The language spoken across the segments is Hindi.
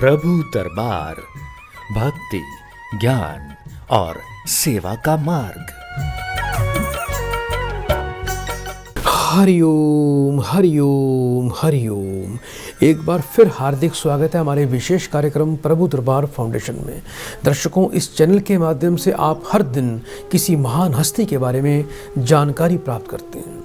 प्रभु दरबार भक्ति, ज्ञान और सेवा का मार्ग। हरिओम हरिओम हरिओम। एक बार फिर हार्दिक स्वागत है हमारे विशेष कार्यक्रम प्रभु दरबार फाउंडेशन में। दर्शकों, इस चैनल के माध्यम से आप हर दिन किसी महान हस्ती के बारे में जानकारी प्राप्त करते हैं,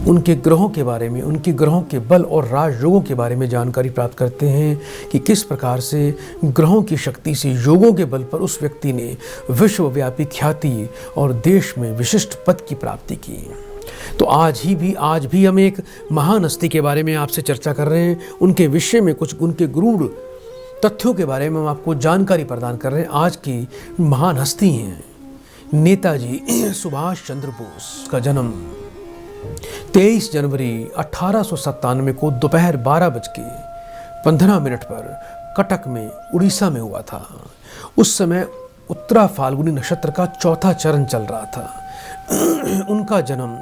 उनके ग्रहों के बारे में, उनके ग्रहों के बल और राजयोगों के बारे में जानकारी प्राप्त करते हैं कि किस प्रकार से ग्रहों की शक्ति से, योगों के बल पर उस व्यक्ति ने विश्वव्यापी ख्याति और देश में विशिष्ट पद की प्राप्ति की। तो आज भी हम एक महान हस्ती के बारे में आपसे चर्चा कर रहे हैं। उनके विषय में कुछ उनके गूढ़ तथ्यों के बारे में हम आपको जानकारी प्रदान कर रहे हैं। आज की महान हस्ती हैं नेताजी सुभाष चंद्र बोस का जन्म 23 जनवरी 1897 को दोपहर 12:15 पर कटक में उड़ीसा में हुआ था। उस समय उत्तरा फाल्गुनी नक्षत्र का चौथा चरण चल रहा था। उनका जन्म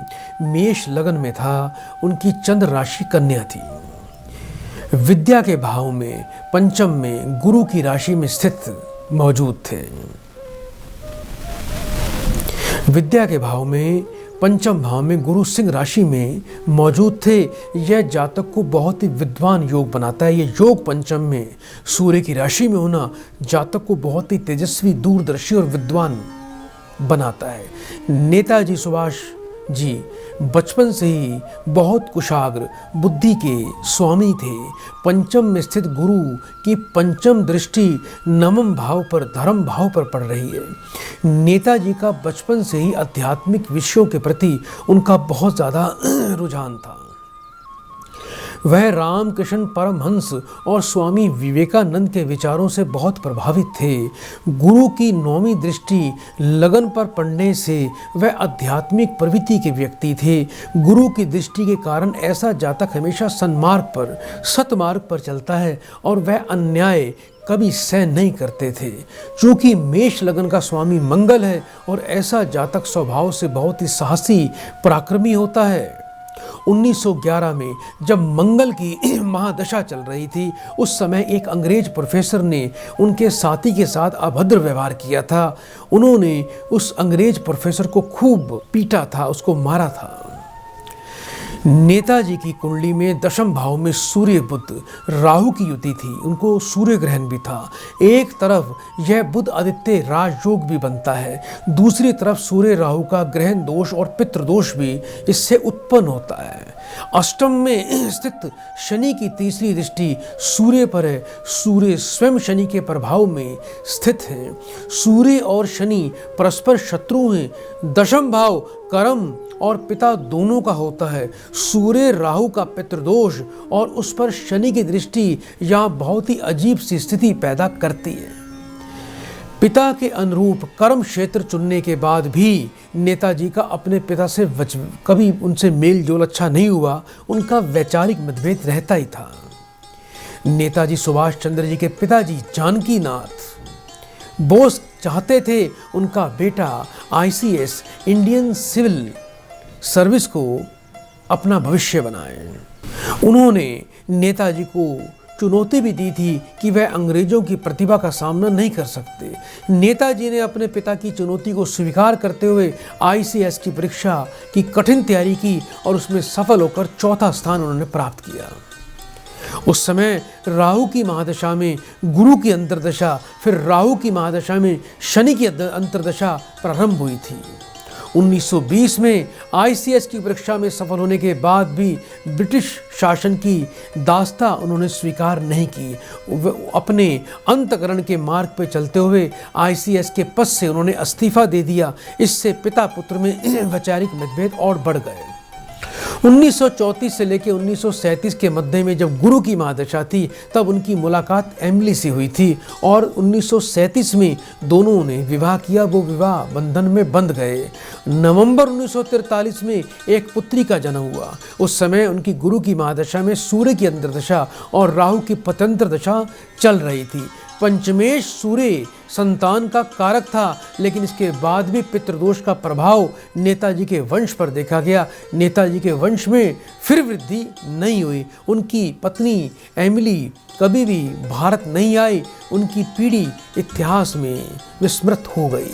मेष लगन में था। उनकी चंद्र राशि कन्या थी। विद्या के भाव में पंचम में गुरु की राशि में स्थित मौजूद थे। विद्या के भाव में पंचम भाव में गुरु सिंह राशि में मौजूद थे। यह जातक को बहुत ही विद्वान योग बनाता है। यह योग पंचम में सूर्य की राशि में होना जातक को बहुत ही तेजस्वी, दूरदर्शी और विद्वान बनाता है। नेताजी सुभाष जी बचपन से ही बहुत कुशाग्र बुद्धि के स्वामी थे। पंचम में स्थित गुरु की पंचम दृष्टि नवम भाव पर, धर्म भाव पर पड़ रही है। नेताजी का बचपन से ही आध्यात्मिक विषयों के प्रति उनका बहुत ज़्यादा रुझान था। वह रामकृष्ण परमहंस और स्वामी विवेकानंद के विचारों से बहुत प्रभावित थे। गुरु की नौवीं दृष्टि लगन पर पड़ने से वह आध्यात्मिक प्रवृत्ति के व्यक्ति थे। गुरु की दृष्टि के कारण ऐसा जातक हमेशा सन्मार्ग पर, सतमार्ग पर चलता है और वह अन्याय कभी सहन नहीं करते थे। चूँकि मेष लगन का स्वामी मंगल है और ऐसा जातक स्वभाव से बहुत ही साहसी, पराक्रमी होता है। 1911 में जब मंगल की महादशा चल रही थी, उस समय एक अंग्रेज प्रोफेसर ने उनके साथी के साथ अभद्र व्यवहार किया था। उन्होंने उस अंग्रेज प्रोफेसर को खूब पीटा था, उसको मारा था। नेताजी की कुंडली में दशम भाव में सूर्य बुध राहु की युति थी। उनको सूर्य ग्रहण भी था। एक तरफ यह बुध आदित्य राजयोग भी बनता है, दूसरी तरफ सूर्य राहु का ग्रहण दोष और पितृदोष भी इससे उत्पन्न होता है। अष्टम में स्थित शनि की तीसरी दृष्टि सूर्य पर है। सूर्य स्वयं शनि के प्रभाव में स्थित है। सूर्य और शनि परस्पर शत्रु हैं। दशम भाव कर्म और पिता दोनों का होता है। सूर्य राहु का पितृदोष और उस पर शनि की दृष्टि यहाँ बहुत ही अजीब सी स्थिति पैदा करती है। पिता के अनुरूप कर्म क्षेत्र चुनने के बाद भी नेताजी का अपने पिता से कभी उनसे मेल जोल अच्छा नहीं हुआ। उनका वैचारिक मतभेद रहता ही था। नेताजी सुभाष चंद्र जी के पिताजी जानकी नाथ बोस चाहते थे उनका बेटा ICS इंडियन सिविल सर्विस को अपना भविष्य बनाए। उन्होंने नेताजी को चुनौती भी दी थी कि वह अंग्रेजों की प्रतिभा का सामना नहीं कर सकते। नेताजी ने अपने पिता की चुनौती को स्वीकार करते हुए ICS की परीक्षा की कठिन तैयारी की और उसमें सफल होकर चौथा स्थान उन्होंने प्राप्त किया। उस समय राहु की महादशा में गुरु की अंतर्दशा, फिर राहु की महादशा में शनि की अंतर्दशा प्रारंभ हुई थी। 1920 में ICS की परीक्षा में सफल होने के बाद भी ब्रिटिश शासन की दास्ता उन्होंने स्वीकार नहीं की। अपने अंतकरण के मार्ग पर चलते हुए ICS के पद से उन्होंने इस्तीफा दे दिया। इससे पिता पुत्र में वैचारिक मतभेद और बढ़ गए। 1934 से लेकर 1937 के मध्य में जब गुरु की महादशा थी, तब उनकी मुलाकात एमिली से हुई थी और 1937 में दोनों ने विवाह किया। वो विवाह बंधन में बंध गए। नवंबर 1943 में एक पुत्री का जन्म हुआ। उस समय उनकी गुरु की महादशा में सूर्य की अंतर्दशा और राहु की पतंत्र दशा चल रही थी। पंचमेश सूर्य संतान का कारक था, लेकिन इसके बाद भी पितृदोष का प्रभाव नेताजी के वंश पर देखा गया। नेताजी के वंश में फिर वृद्धि नहीं हुई। उनकी पत्नी एमिली कभी भी भारत नहीं आई। उनकी पीढ़ी इतिहास में विस्मृत हो गई।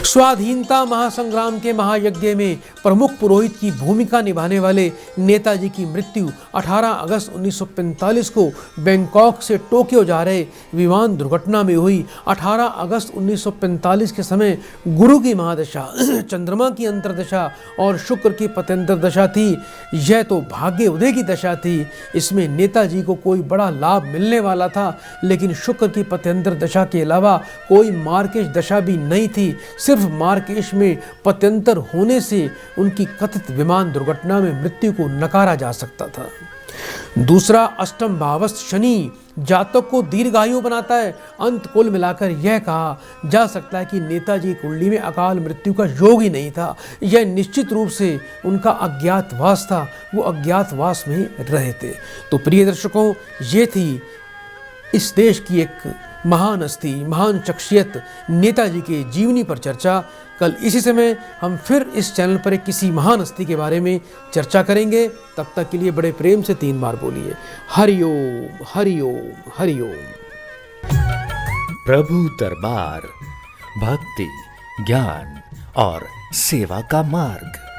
स्वाधीनता महासंग्राम के महायज्ञ में प्रमुख पुरोहित की भूमिका निभाने वाले नेताजी की मृत्यु 18 अगस्त 1945 को बैंकॉक से टोक्यो जा रहे विमान दुर्घटना में हुई। 18 अगस्त 1945 के समय गुरु की महादशा, चंद्रमा की अंतर्दशा और शुक्र की पत्यंतर दशा थी। यह तो भाग्य उदय की दशा थी। इसमें नेताजी को कोई बड़ा लाभ मिलने वाला था, लेकिन शुक्र की पत्यंतर दशा के अलावा कोई मार्केश दशा भी नहीं थी। सिर्फ मार्केश में पत्यंतर होने से उनकी कथित विमान दुर्घटना में मृत्यु को नकारा जा सकता था। दूसरा, अष्टम भावस्थ शनि जातक को दीर्घायु बनाता है। अंत कुल मिलाकर यह कहा जा सकता है कि नेताजी कुंडली में अकाल मृत्यु का योग ही नहीं था। यह निश्चित रूप से उनका अज्ञातवास था। वो अज्ञातवास में रहे थे। तो प्रिय दर्शकों, ये थी इस देश की एक महान हस्ती, महान शख्सियत नेताजी के जीवनी पर चर्चा। कल इसी समय हम फिर इस चैनल पर एक किसी महान हस्ती के बारे में चर्चा करेंगे। तब तक के लिए बड़े प्रेम से 3 बार बोलिए हरिओम हरिओम हरिओम। प्रभु दरबार, भक्ति, ज्ञान और सेवा का मार्ग।